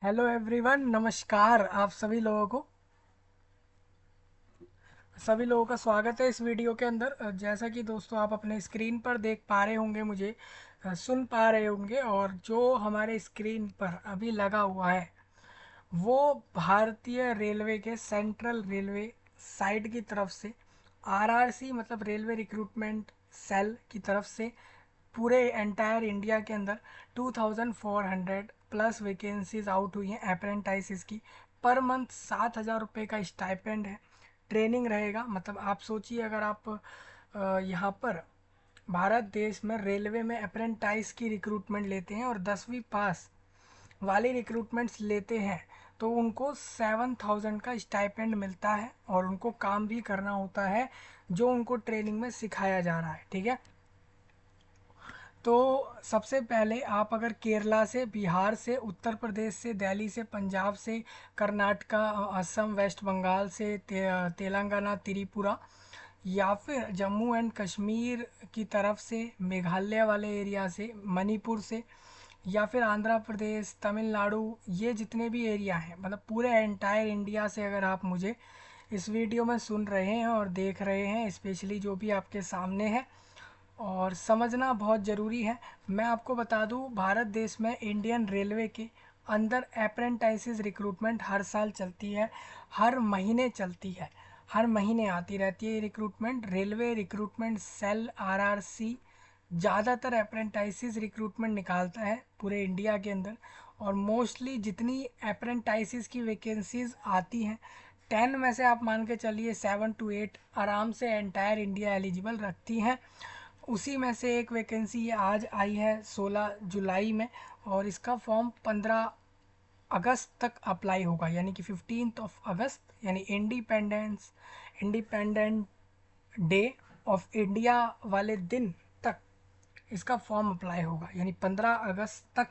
Hello everyone, नमस्कार। आप सभी लोगों का स्वागत है इस वीडियो के अंदर। जैसा कि दोस्तों आप अपने स्क्रीन पर देख पा रहे होंगे, मुझे सुन पा रहे होंगे, और जो हमारे स्क्रीन पर अभी लगा हुआ है वो भारतीय रेलवे के सेंट्रल रेलवे साइड की तरफ से आरआरसी मतलब रेलवे रिक्रूटमेंट सेल की तरफ से पूरे एंटायर इंडिया के अंदर 2400 प्लस वैकेंसीज आउट हुई हैं अप्रेंटाइसिस की। पर मंथ 7,000 रुपये का स्टाइपेंड है। ट्रेनिंग रहेगा, मतलब आप सोचिए, अगर आप यहाँ पर भारत देश में रेलवे में अप्रेंटाइज की रिक्रूटमेंट लेते हैं और 10वीं पास वाली रिक्रूटमेंट्स लेते हैं तो उनको 7,000 का स्टाइपेंड मिलता है, और उनको काम भी करना होता है जो उनको ट्रेनिंग में सिखाया जा रहा है। ठीक है। तो सबसे पहले आप अगर केरला से, बिहार से, उत्तर प्रदेश से, दिल्ली से, पंजाब से, कर्नाटका, असम, वेस्ट बंगाल से, तेलंगाना, त्रिपुरा, या फिर जम्मू एंड कश्मीर की तरफ से, मेघालय वाले एरिया से, मणिपुर से, या फिर आंध्र प्रदेश, तमिलनाडु, ये जितने भी एरिया हैं, मतलब पूरे एंटायर इंडिया से अगर आप मुझे इस वीडियो में सुन रहे हैं और देख रहे हैं, स्पेशली जो भी आपके सामने है, और समझना बहुत ज़रूरी है। मैं आपको बता दूं, भारत देश में इंडियन रेलवे के अंदर अप्रेंटिसेस रिक्रूटमेंट हर साल चलती है, हर महीने चलती है, हर महीने आती रहती है recruitment. Railway recruitment cell RRC ज़्यादातर अप्रेंटिसेस रिक्रूटमेंट निकालता है पूरे इंडिया के अंदर। और मोस्टली जितनी अप्रेंटिसेस की वैकेंसीज आती हैं, 10 में से आप मान के चलिए 7 to 8 आराम से एंटायर इंडिया एलिजिबल रखती हैं। उसी में से एक वैकेंसी ये आज आई है 16 जुलाई में, और इसका फॉर्म 15 अगस्त तक अप्लाई होगा, यानी कि 15 अगस्त, यानी इंडिपेंडेंट डे ऑफ इंडिया वाले दिन तक इसका फॉर्म अप्लाई होगा, यानी 15 अगस्त तक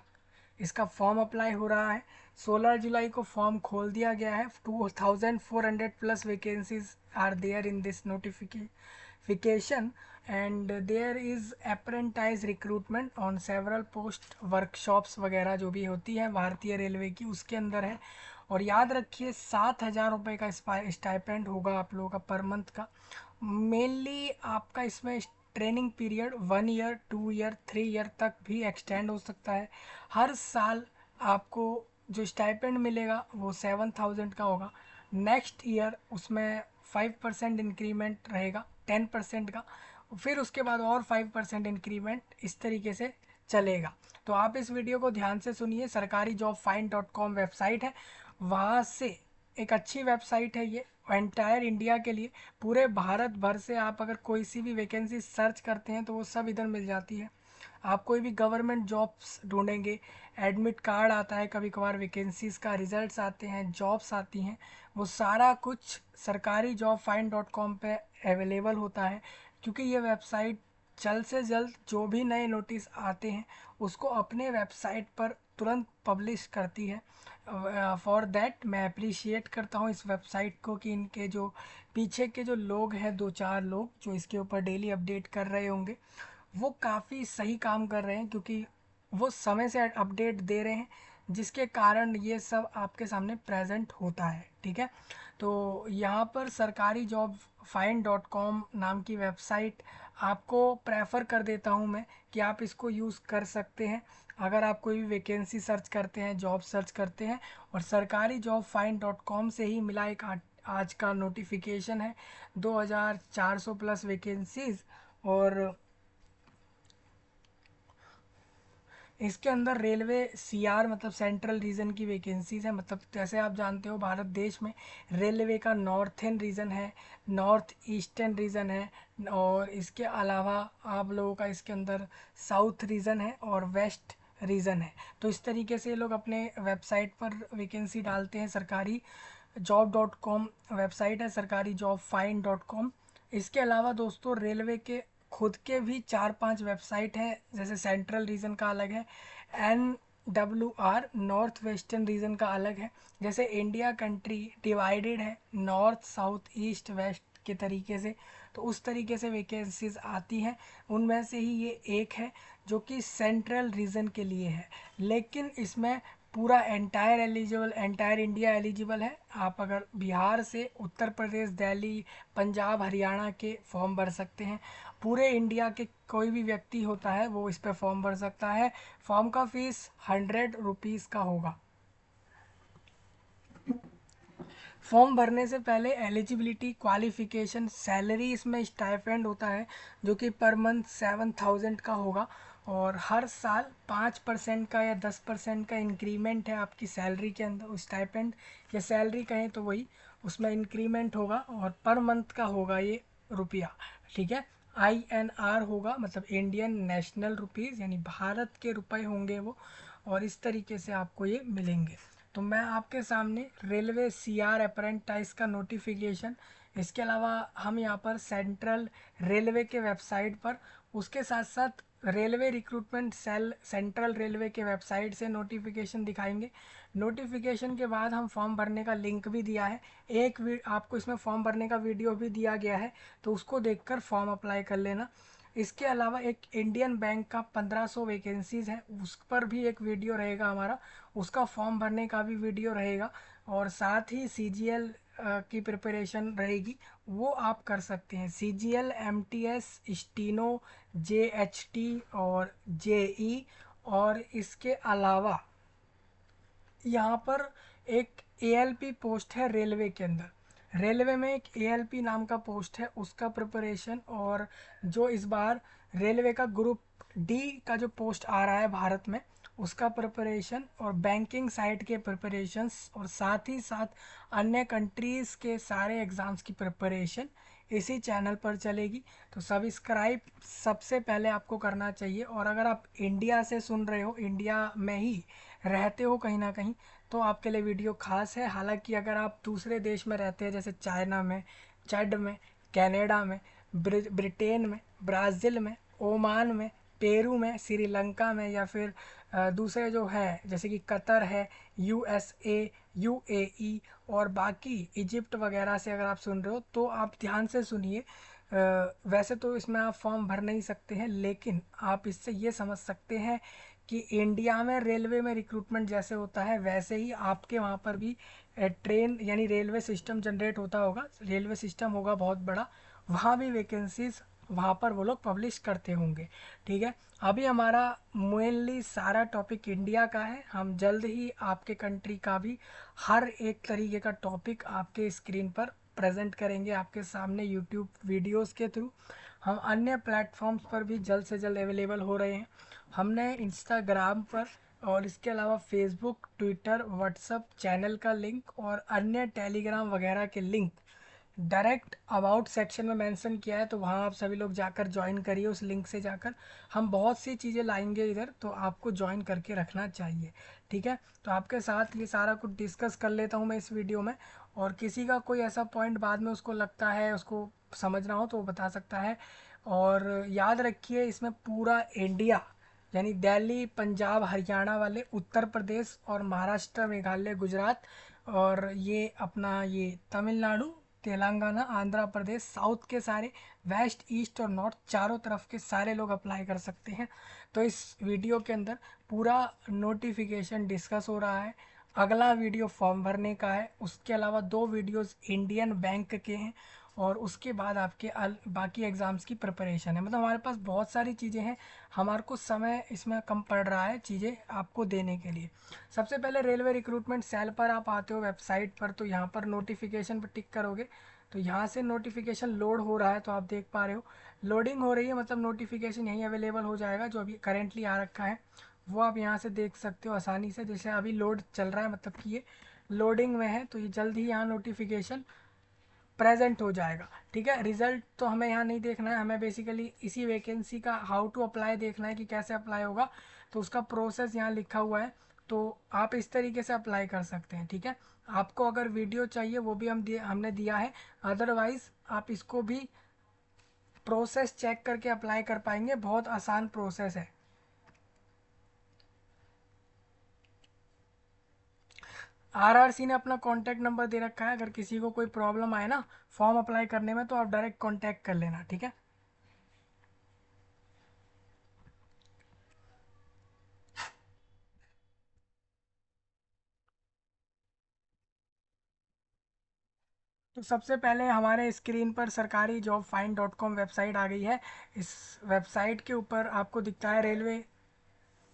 इसका फॉर्म अप्लाई हो रहा है। 16 जुलाई को फॉर्म खोल दिया गया है। 2,400 plus vacancies are there in this notification, and there is apprentice recruitment on several post. Workshops वगैरह जो भी होती है भारतीय रेलवे की, उसके अंदर है। और याद रखिए, 7,000 रुपये का स्टाइपेंड होगा आप लोगों का पर मंथ का। मेनली आपका इसमें training period 1 year, 2 year, 3 year तक भी एक्सटेंड हो सकता है। हर साल आपको जो स्टाइपेंड मिलेगा वो 7,000 का होगा। नेक्स्ट ईयर उसमें 5% इंक्रीमेंट रहेगा, 10% का। फिर उसके बाद और 5% इंक्रीमेंट, इस तरीके से चलेगा। तो आप इस वीडियो को ध्यान से सुनिए। सरकारी जॉब फाइंड .com वेबसाइट है, वहाँ से एक अच्छी वेबसाइट है ये एंटायर इंडिया के लिए। पूरे भारत भर से आप अगर कोई सी भी वैकेंसी सर्च करते हैं तो वो सब इधर मिल जाती है। आप कोई भी गवर्नमेंट जॉब्स ढूंढेंगे, एडमिट कार्ड आता है, कभी कभार वैकेंसीज का रिजल्ट्स आते हैं, जॉब्स आती हैं, वो सारा कुछ सरकारी जॉब फाइंड .com पे अवेलेबल होता है। क्योंकि ये वेबसाइट जल्द से जल्द जो भी नए नोटिस आते हैं उसको अपने वेबसाइट पर तुरंत पब्लिश करती है। फॉर दैट मैं अप्रिशिएट करता हूँ इस वेबसाइट को, कि इनके जो पीछे के जो लोग हैं, 2-4 लोग जो इसके ऊपर डेली अपडेट कर रहे होंगे, वो काफ़ी सही काम कर रहे हैं, क्योंकि वो समय से अपडेट दे रहे हैं, जिसके कारण ये सब आपके सामने प्रेजेंट होता है। ठीक है। तो यहाँ पर सरकारी जॉब फाइंड .com नाम की वेबसाइट आपको प्रेफर कर देता हूँ मैं, कि आप इसको यूज़ कर सकते हैं अगर आप कोई भी वैकेंसी सर्च करते हैं, जॉब सर्च करते हैं। और सरकारी जॉब फाइंड .com से ही मिला एक आज का नोटिफिकेशन है, 2,400 प्लस वैकेंसीज। और इसके अंदर रेलवे सीआर मतलब सेंट्रल रीजन की वैकेंसीज है। मतलब जैसे आप जानते हो, भारत देश में रेलवे का नॉर्थन रीजन है, नॉर्थ ईस्टर्न रीजन है, और इसके अलावा आप लोगों का इसके अंदर साउथ रीजन है और वेस्ट रीजन है। तो इस तरीके से ये लोग अपने वेबसाइट पर वैकेंसी डालते हैं। सरकारी जॉब .com वेबसाइट है, सरकारी जॉब फाइंड .com। इसके अलावा दोस्तों रेलवे के खुद के भी 4-5 वेबसाइट हैं, जैसे सेंट्रल रीजन का अलग है, NWR नॉर्थ वेस्टर्न रीजन का अलग है। जैसे इंडिया कंट्री डिवाइडेड है नॉर्थ, साउथ, ईस्ट, वेस्ट के तरीके से, तो उस तरीके से वैकेंसीज आती हैं। उनमें से ही ये एक है जो कि सेंट्रल रीजन के लिए है, लेकिन इसमें पूरा एंटायर इंडिया एलिजिबल है। आप अगर बिहार से, उत्तर प्रदेश, दिल्ली, पंजाब, हरियाणा के फॉर्म भर सकते हैं। पूरे इंडिया के कोई भी व्यक्ति होता है वो इस पर फॉर्म भर सकता है। फॉर्म का फीस 100 रुपीज़ का होगा। फॉर्म भरने से पहले एलिजिबिलिटी, क्वालिफिकेशन, सैलरी, इसमें स्टाइपेंड होता है जो कि पर मंथ 7,000 का होगा। और हर साल 5% का या 10% का इंक्रीमेंट है आपकी सैलरी के अंदर। स्टाइपेंड या सैलरी कहें तो वही, उसमें इंक्रीमेंट होगा। और पर मंथ का होगा ये रुपया, ठीक है। INR होगा, मतलब इंडियन नेशनल रुपीज़, यानी भारत के रुपए होंगे वो। और इस तरीके से आपको ये मिलेंगे। तो मैं आपके सामने रेलवे CR अप्रेंटाइज का नोटिफिकेशन, इसके अलावा हम यहाँ पर सेंट्रल रेलवे के वेबसाइट पर, उसके साथ साथ railway recruitment cell central railway के वेबसाइट से नोटिफिकेशन दिखाएंगे। नोटिफिकेशन के बाद हम फॉर्म भरने का लिंक भी दिया है। आपको इसमें फॉर्म भरने का वीडियो भी दिया गया है, तो उसको देखकर फॉर्म अप्लाई कर लेना। इसके अलावा एक इंडियन बैंक का 1500 वैकेंसीज़ है, उस पर भी एक वीडियो रहेगा हमारा, उसका फॉर्म भरने का भी वीडियो रहेगा। और साथ ही CGL की प्रिपरेशन रहेगी, वो आप कर सकते हैं। CGL, MTS, स्टीनो, JHT और JE। और इसके अलावा यहाँ पर एक ALP पोस्ट है रेलवे के अंदर। रेलवे में एक ALP नाम का पोस्ट है, उसका प्रिपरेशन। और जो इस बार रेलवे का ग्रुप D का जो पोस्ट आ रहा है भारत में, उसका प्रिपरेशन और बैंकिंग साइट के प्रिपरेशंस, और साथ ही साथ अन्य कंट्रीज़ के सारे एग्ज़ाम्स की प्रिपरेशन इसी चैनल पर चलेगी। तो सब्सक्राइब सबसे पहले आपको करना चाहिए। और अगर आप इंडिया से सुन रहे हो, इंडिया में ही रहते हो कहीं ना कहीं, तो आपके लिए वीडियो खास है। हालांकि अगर आप दूसरे देश में रहते हैं, जैसे चाइना में, चड में, कनाडा में, ब्रिटेन में, ब्राज़ील में, ओमान में, पेरू में, श्रीलंका में, या फिर दूसरे जो है जैसे कि कतर है, USA, UAE और बाकी इजिप्ट वगैरह से अगर आप सुन रहे हो तो आप ध्यान से सुनिए। वैसे तो इसमें आप फॉर्म भर नहीं सकते हैं, लेकिन आप इससे ये समझ सकते हैं कि इंडिया में रेलवे में रिक्रूटमेंट जैसे होता है वैसे ही आपके वहाँ पर भी ट्रेन यानी रेलवे सिस्टम जनरेट होता होगा। रेलवे सिस्टम होगा बहुत बड़ा, वहाँ भी वैकेंसीज वहाँ पर वो लोग पब्लिश करते होंगे, ठीक है। अभी हमारा मेनली सारा टॉपिक इंडिया का है। हम जल्द ही आपके कंट्री का भी हर एक तरीके का टॉपिक आपके स्क्रीन पर प्रेजेंट करेंगे आपके सामने यूट्यूब वीडियोस के थ्रू। हम अन्य प्लेटफॉर्म्स पर भी जल्द से जल्द अवेलेबल हो रहे हैं। हमने इंस्टाग्राम पर और इसके अलावा फेसबुक, ट्विटर, व्हाट्सअप चैनल का लिंक और अन्य टेलीग्राम वगैरह के लिंक डायरेक्ट अबाउट सेक्शन में मेंशन किया है, तो वहाँ आप सभी लोग जाकर ज्वाइन करिए उस लिंक से जाकर। हम बहुत सी चीज़ें लाएंगे इधर, तो आपको ज्वाइन करके रखना चाहिए, ठीक है। तो आपके साथ ये सारा कुछ डिस्कस कर लेता हूँ मैं इस वीडियो में। और किसी का कोई ऐसा पॉइंट बाद में उसको लगता है, उसको समझना हो, तो वो बता सकता है। और याद रखिए, इसमें पूरा इंडिया यानी दिल्ली, पंजाब, हरियाणा वाले, उत्तर प्रदेश और महाराष्ट्र, मेघालय, गुजरात, और ये अपना ये तमिलनाडु, तेलंगाना, आंध्र प्रदेश, साउथ के सारे, वेस्ट, ईस्ट और नॉर्थ, चारों तरफ के सारे लोग अप्लाई कर सकते हैं। तो इस वीडियो के अंदर पूरा नोटिफिकेशन डिस्कस हो रहा है। अगला वीडियो फॉर्म भरने का है, उसके अलावा 2 वीडियोस इंडियन बैंक के हैं। और उसके बाद आपके बाकी एग्ज़ाम्स की प्रिपरेशन है। मतलब हमारे पास बहुत सारी चीज़ें हैं, हमारे को समय इसमें कम पड़ रहा है चीज़ें आपको देने के लिए। सबसे पहले रेलवे रिक्रूटमेंट सेल पर आप आते हो वेबसाइट पर, तो यहाँ पर नोटिफिकेशन पर टिक करोगे तो यहाँ से नोटिफिकेशन लोड हो रहा है, तो आप देख पा रहे हो लोडिंग हो रही है, मतलब नोटिफिकेशन यहीं अवेलेबल हो जाएगा। जो अभी करेंटली आ रखा है वो आप यहाँ से देख सकते हो आसानी से। जैसे अभी लोड चल रहा है, मतलब कि ये लोडिंग में है, तो ये जल्द ही यहाँ नोटिफिकेशन प्रेजेंट हो जाएगा, ठीक है। रिजल्ट तो हमें यहाँ नहीं देखना है, हमें बेसिकली इसी वैकेंसी का हाउ टू अप्लाई देखना है कि कैसे अप्लाई होगा। तो उसका प्रोसेस यहाँ लिखा हुआ है, तो आप इस तरीके से अप्लाई कर सकते हैं, ठीक है। आपको अगर वीडियो चाहिए वो भी हमने दिया है, अदरवाइज़ आप इसको भी प्रोसेस चेक करके अप्लाई कर पाएंगे। बहुत आसान प्रोसेस है। RRC ने अपना कॉन्टैक्ट नंबर दे रखा है, अगर किसी को कोई प्रॉब्लम आए ना फॉर्म अप्लाई करने में, तो आप डायरेक्ट कॉन्टैक्ट कर लेना, ठीक है। तो सबसे पहले हमारे स्क्रीन पर सरकारी जॉब फाइंड .com वेबसाइट आ गई है। इस वेबसाइट के ऊपर आपको दिखता है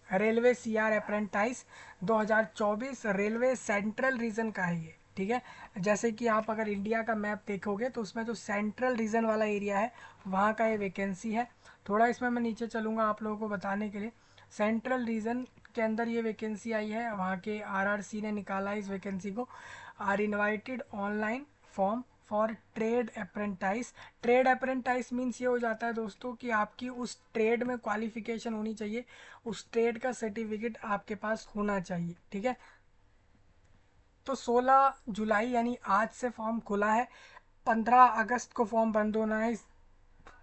railway CR apprentice 2024 railway central region का है ये, ठीक है। जैसे कि आप अगर इंडिया का मैप देखोगे तो उसमें जो सेंट्रल रीजन वाला एरिया है वहाँ का ये वैकेंसी है। थोड़ा इसमें मैं नीचे चलूँगा आप लोगों को बताने के लिए। सेंट्रल रीजन के अंदर ये वैकेंसी आई है, वहाँ के RRC ने निकाला है इस वैकेंसी को। Are invited online form for trade apprentice. Trade apprentice means ये हो जाता है दोस्तों कि आपकी उस ट्रेड में क्वालिफिकेशन होनी चाहिए, उस ट्रेड का सर्टिफिकेट आपके पास होना चाहिए, ठीक है। तो 16 जुलाई यानी आज से फॉर्म खुला है। 15 अगस्त को फॉर्म बंद होना है।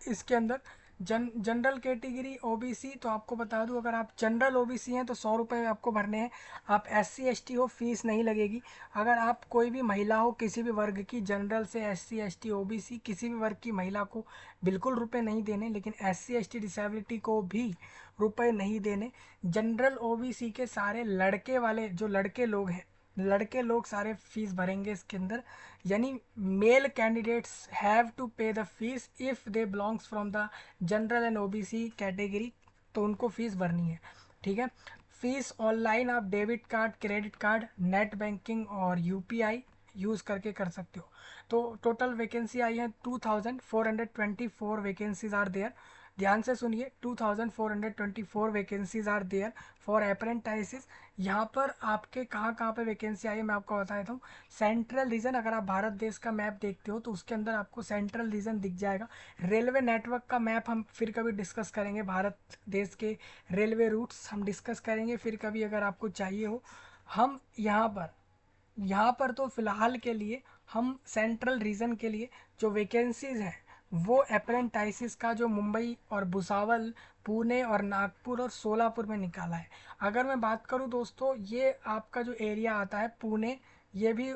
इसके अंदर जनरल कैटेगरी OBC, तो आपको बता दूं अगर आप जनरल OBC हैं तो 100 रुपये आपको भरने हैं। आप SC ST हो फीस नहीं लगेगी। अगर आप कोई भी महिला हो किसी भी वर्ग की, जनरल से SC ST OBC किसी भी वर्ग की महिला को बिल्कुल रुपए नहीं देने, लेकिन SC ST डिसेबिलिटी को भी रुपए नहीं देने। जनरल OBC के सारे लड़के वाले जो लड़के लोग हैं, लड़के लोग सारे फीस भरेंगे इसके अंदर। यानी मेल कैंडिडेट्स हैव टू पे the fees if they belongs from the general and OBC category, तो उनको फीस भरनी है, ठीक है। फीस ऑनलाइन आप debit card, credit card, net banking और UPI यूज़ करके कर सकते हो। तो टोटल वैकेंसी आई है 2424 वैकेंसीज आर देयर। ध्यान से सुनिए, 2424 वैकेंसीज आर देयर फॉर अप्रेंटाइसिस। यहाँ पर आपके कहाँ कहाँ पे वैकेंसी आई है मैं आपको बता देता हूँ। सेंट्रल रीजन, अगर आप भारत देश का मैप देखते हो तो उसके अंदर आपको सेंट्रल रीजन दिख जाएगा। रेलवे नेटवर्क का मैप हम फिर कभी डिस्कस करेंगे, भारत देश के रेलवे रूट्स हम डिस्कस करेंगे फिर कभी अगर आपको चाहिए हो। हम यहाँ पर तो फिलहाल के लिए हम सेंट्रल रीजन के लिए जो वैकेंसीज हैं वो अप्रेंटाइसिस का जो मुंबई और भुसावल, पुणे और नागपुर और सोलापुर में निकाला है। अगर मैं बात करूँ दोस्तों, ये आपका जो एरिया आता है पुणे, ये भी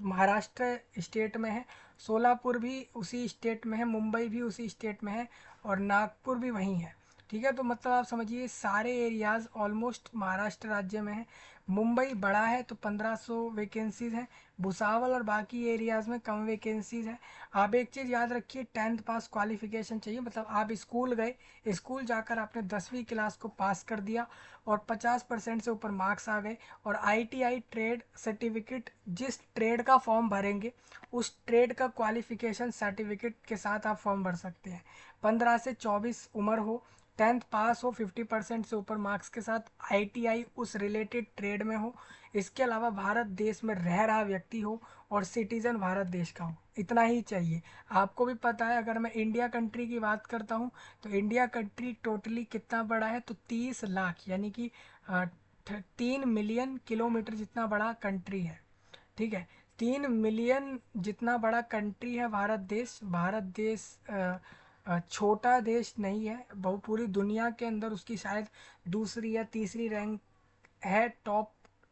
महाराष्ट्र स्टेट में है, सोलापुर भी उसी स्टेट में है, मुंबई भी उसी स्टेट में है और नागपुर भी वहीं है, ठीक है। तो मतलब आप समझिए सारे एरियाज़ ऑलमोस्ट महाराष्ट्र राज्य में है। मुंबई बड़ा है तो 1500 वैकेंसीज़ हैं, भुसावल और बाकी एरियाज़ में कम वैकेंसीज़ हैं। आप एक चीज़ याद रखिए, 10th पास क्वालिफिकेशन चाहिए, मतलब आप स्कूल गए, स्कूल जाकर आपने 10वीं क्लास को पास कर दिया और 50% से ऊपर मार्क्स आ गए, और ITI ट्रेड सर्टिफिकेट, जिस ट्रेड का फॉर्म भरेंगे उस ट्रेड का क्वालिफिकेशन सर्टिफिकेट के साथ आप फॉर्म भर सकते हैं। 15 से 24 उम्र हो, 10th पास हो, 50% से ऊपर मार्क्स के साथ, ITI उस रिलेटेड ट्रेड में हो, इसके अलावा भारत देश में रह रहा व्यक्ति हो और सिटीजन भारत देश का हो, इतना ही चाहिए। आपको भी पता है, अगर मैं इंडिया कंट्री की बात करता हूँ तो इंडिया कंट्री टोटली कितना बड़ा है, तो 30 लाख यानी कि 3 मिलियन किलोमीटर जितना बड़ा कंट्री है, ठीक है। 3 मिलियन जितना बड़ा कंट्री है भारत देश। भारत देश छोटा देश नहीं है, बहु पूरी दुनिया के अंदर उसकी शायद दूसरी या तीसरी रैंक है।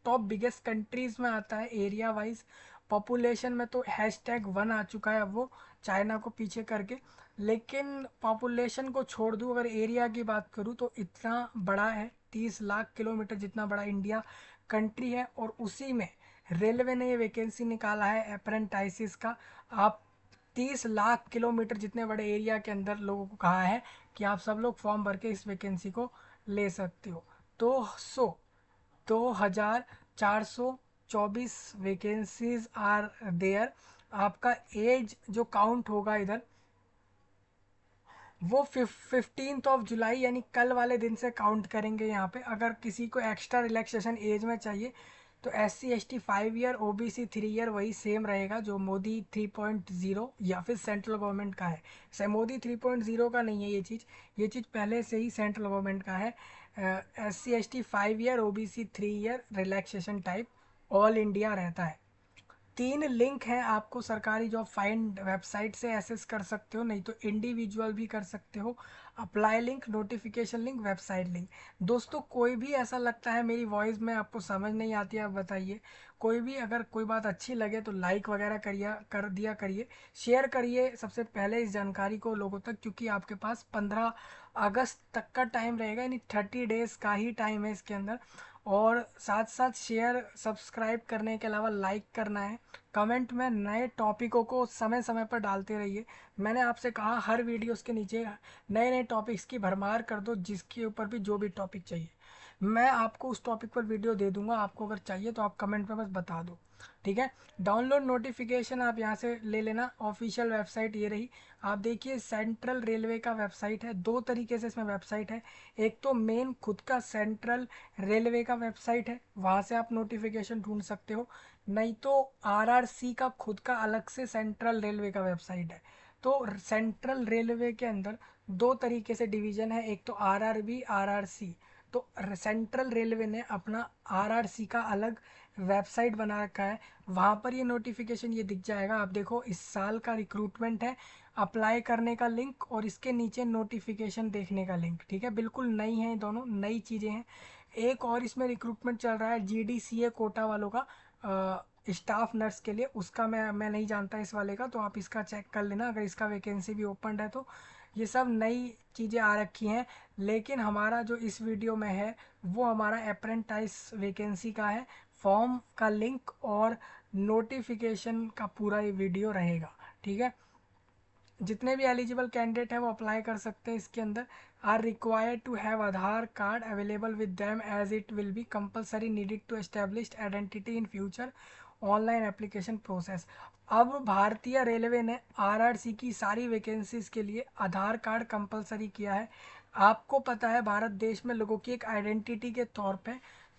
टॉप बिगेस्ट कंट्रीज में आता है एरिया वाइज। पॉपुलेशन में तो #1 आ चुका है अब वो, चाइना को पीछे करके। लेकिन पॉपुलेशन को छोड़ दूँ, अगर एरिया की बात करूँ तो इतना बड़ा है, 30 लाख किलोमीटर जितना बड़ा इंडिया कंट्री है। और उसी में रेलवे ने ये वैकेंसी निकाला है अप्रेंटाइसिस का। आप 30 लाख किलोमीटर जितने बड़े एरिया के अंदर लोगों को कहा है कि आप सब लोग फॉर्म भर के इस वैकेंसी को ले सकते हो। तो 2424 वैकेंसीज आर देयर। आपका एज जो काउंट होगा इधर वो 15 जुलाई यानी कल वाले दिन से काउंट करेंगे यहाँ पे। अगर किसी को एक्स्ट्रा रिलैक्सेशन एज में चाहिए तो SC ST 5 year, OBC 3 year वही सेम रहेगा जो मोदी 3.0 या फिर सेंट्रल गवर्नमेंट का है। से मोदी 3.0 का नहीं है ये चीज़ पहले से ही सेंट्रल गवर्नमेंट का है। SC ST 5 year, OBC 3 year relaxation type all India रहता है। 3 लिंक हैं, आपको सरकारी जॉब फाइंड वेबसाइट से एक्सेस कर सकते हो, नहीं तो इंडिविजुअल भी कर सकते हो। Apply link, notification link, website link. दोस्तों कोई भी ऐसा लगता है मेरी वॉइस में आपको समझ नहीं आती है, आप बताइए। कोई भी अगर कोई बात अच्छी लगे तो लाइक वगैरह कर दिया करिए, शेयर करिए सबसे पहले इस जानकारी को लोगों तक, क्योंकि आपके पास 15 अगस्त तक का टाइम रहेगा, यानी 30 डेज़ का ही टाइम है इसके अंदर। और साथ साथ शेयर सब्सक्राइब करने के अलावा लाइक करना है। कमेंट में नए टॉपिकों को समय समय पर डालते रहिए। मैंने आपसे कहा हर वीडियोस के नीचे नए नए टॉपिक्स की भरमार कर दो, जिसके ऊपर भी जो भी टॉपिक चाहिए मैं आपको उस टॉपिक पर वीडियो दे दूंगा। आपको अगर चाहिए तो आप कमेंट में बस बता दो, ठीक है। डाउनलोड नोटिफिकेशन आप यहाँ से ले लेना। ऑफिशियल वेबसाइट ये रही। आप देखिए सेंट्रल रेलवे का वेबसाइट है। दो तरीके से इसमें वेबसाइट है। एक तो मेन खुद का सेंट्रल रेलवे का वेबसाइट है, वहाँ से आप नोटिफिकेशन ढूंढ सकते हो। नहीं तो आरआरसी का खुद का अलग से सेंट्रल रेलवे का वेबसाइट है। तो सेंट्रल रेलवे के अंदर दो तरीके से डिवीजन है, एक तो आरआरबी, आरआरसी। तो सेंट्रल रेलवे ने अपना आरआरसी का अलग वेबसाइट बना रखा है। वहाँ पर ये नोटिफिकेशन ये दिख जाएगा। आप देखो इस साल का रिक्रूटमेंट है, अप्लाई करने का लिंक और इसके नीचे नोटिफिकेशन देखने का लिंक, ठीक है। बिल्कुल नई है, दोनों नई चीज़ें हैं। एक और इसमें रिक्रूटमेंट चल रहा है जीडीसीए कोटा वालों का, स्टाफ नर्स के लिए। उसका मैं नहीं जानता इस वाले का, तो आप इसका चेक कर लेना अगर इसका वैकेंसी भी ओपन है तो। ये सब नई चीज़ें आ रखी हैं। लेकिन हमारा जो इस वीडियो में है वो हमारा अप्रेंटाइज वैकेंसी का है। फॉर्म का लिंक और नोटिफिकेशन का पूरा ये वीडियो रहेगा, ठीक है। जितने भी एलिजिबल कैंडिडेट हैं वो अप्लाई कर सकते हैं इसके अंदर। Are required to have Aadhaar card available with them as it will be compulsory needed to establish identity in future online application process. अब भारतीय रेलवे ने आरआरसी की सारी वैकेंसीज के लिए आधार कार्ड कंपलसरी किया है। आपको पता है भारत देश में लोगों की एक आइडेंटिटी के तौर पे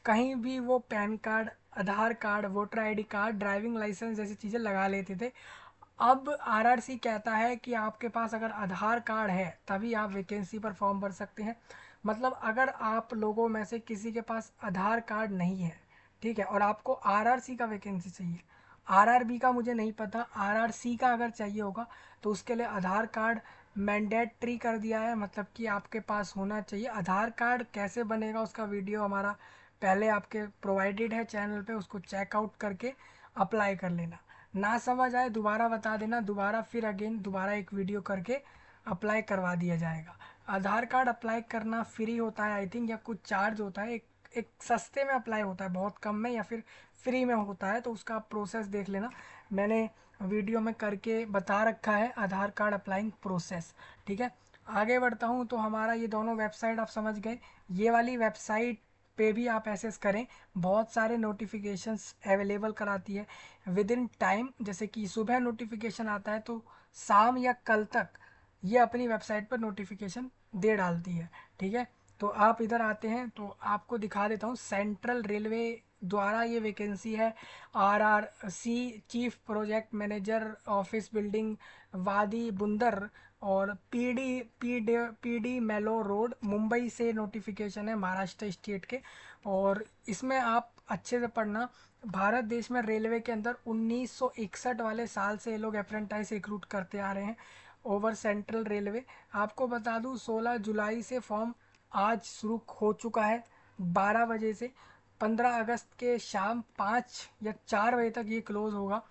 कहीं भी वो PAN card, Aadhaar card, voter ID card, driving licence जैसी चीज़ें लगा लेते थे। अब आरआरसी कहता है कि आपके पास अगर आधार कार्ड है तभी आप वैकेंसी पर फॉर्म भर सकते हैं। मतलब अगर आप लोगों में से किसी के पास आधार कार्ड नहीं है, ठीक है, और आपको आरआरसी का वैकेंसी चाहिए, आरआरबी का मुझे नहीं पता, आरआरसी का अगर चाहिए होगा तो उसके लिए आधार कार्ड मैंडेटरी कर दिया है। मतलब कि आपके पास होना चाहिए। आधार कार्ड कैसे बनेगा उसका वीडियो हमारा पहले आपके प्रोवाइडेड है चैनल पे, उसको चेकआउट करके अप्लाई कर लेना। ना समझ आए दोबारा बता देना, दोबारा फिर अगेन दोबारा एक वीडियो करके अप्लाई करवा दिया जाएगा। आधार कार्ड अप्लाई करना फ्री होता है आई थिंक, या कुछ चार्ज होता है। एक सस्ते में अप्लाई होता है, बहुत कम में, या फिर फ्री में होता है। तो उसका प्रोसेस देख लेना, मैंने वीडियो में करके बता रखा है आधार कार्ड अप्लाइंग प्रोसेस, ठीक है। आगे बढ़ता हूँ तो हमारा ये दोनों वेबसाइट आप समझ गए। ये वाली वेबसाइट पे भी आप एक्सेस करें, बहुत सारे नोटिफिकेशंस अवेलेबल कराती है विद इन टाइम। जैसे कि सुबह नोटिफिकेशन आता है तो शाम या कल तक ये अपनी वेबसाइट पर नोटिफिकेशन दे डालती है, ठीक है। तो आप इधर आते हैं तो आपको दिखा देता हूँ। सेंट्रल रेलवे द्वारा ये वैकेंसी है RRC chief project manager office building वादी बुंदर और पीडी मेलो रोड मुंबई से नोटिफिकेशन है, महाराष्ट्र स्टेट के। और इसमें आप अच्छे से पढ़ना। भारत देश में रेलवे के अंदर 1961 वाले साल से ये लोग अप्रेंटाइज रिक्रूट करते आ रहे हैं ओवर सेंट्रल रेलवे। आपको बता दूं 16 जुलाई से फॉर्म आज शुरू हो चुका है 12 बजे से। 15 अगस्त के शाम 5 या 4 बजे तक ये क्लोज होगा।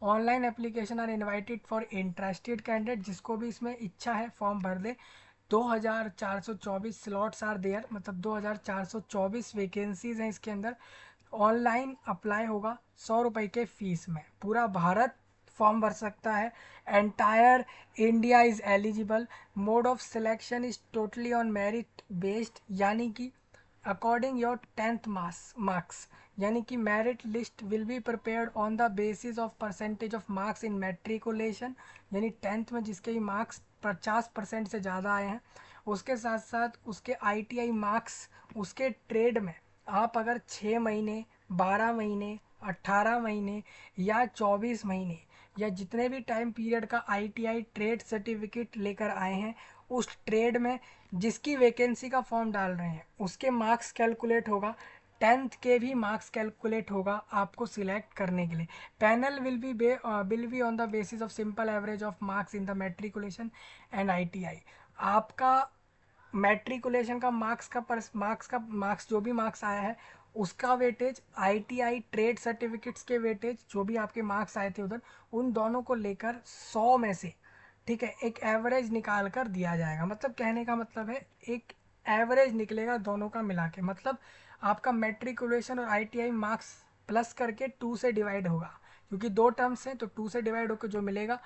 Online application are invited for interested candidate. जिसको भी इसमें इच्छा है फॉर्म भर दे। 2424 स्लॉट्स आर देयर, मतलब 2424 वैकेंसीज हैं इसके अंदर। ऑनलाइन अप्लाई होगा 100 रुपये के फीस में। पूरा भारत फॉर्म भर सकता है। Entire India is eligible. Mode of selection is totally on merit based, यानी कि अकॉर्डिंग योर 10th मार्क्स, यानी कि merit list will be prepared on the basis of percentage of marks in matriculation. यानी 10th में जिसके भी marks 50% से ज़्यादा आए हैं, उसके साथ साथ उसके आईटीआई मार्क्स, उसके ट्रेड में आप अगर 6 महीने, 12 महीने, 18 महीने या 24 महीने या जितने भी टाइम पीरियड का आईटीआई ट्रेड सर्टिफिकेट लेकर आए हैं, उस ट्रेड में जिसकी वैकेंसी का फॉर्म डाल रहे हैं उसके मार्क्स कैलकुलेट होगा। 10th के भी मार्क्स कैलकुलेट होगा आपको सिलेक्ट करने के लिए। Panel will be on the basis of simple average of marks in the matriculation and ITI. आपका मैट्रिकुलेशन का मार्क्स जो भी मार्क्स आया है उसका वेटेज, आईटीआई ट्रेड सर्टिफिकेट्स के वेटेज जो भी आपके मार्क्स आए थे उधर, उन दोनों को लेकर 100 में से, ठीक है, एक एवरेज निकाल कर दिया जाएगा। मतलब कहने का मतलब है एक एवरेज निकलेगा दोनों का मिला के। मतलब आपका मैट्रिकुलेशन और आईटीआई मार्क्स प्लस करके 2 से डिवाइड होगा, क्योंकि 2 टर्म्स हैं तो 2 से डिवाइड होकर जो मिलेगा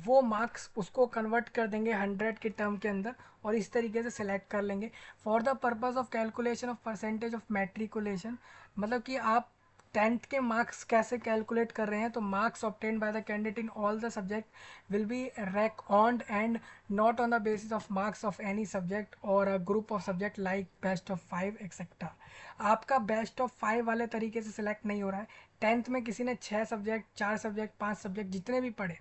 वो मार्क्स उसको कन्वर्ट कर देंगे 100 के टर्म के अंदर और इस तरीके से सिलेक्ट कर लेंगे for the purpose of calculation of percentage of matriculation. मतलब कि आप 10th के मार्क्स कैसे कैलकुलेट कर रहे हैं, तो marks obtained by the candidate in all the subject will be reckoned and not on the basis of marks of any subject और a group of subject like best of 5 etcetera. आपका best of 5 वाले तरीके से select नहीं हो रहा है। 10th में किसी ने 6 सब्जेक्ट, 4 सब्जेक्ट, 5 सब्जेक्ट जितने भी पढ़े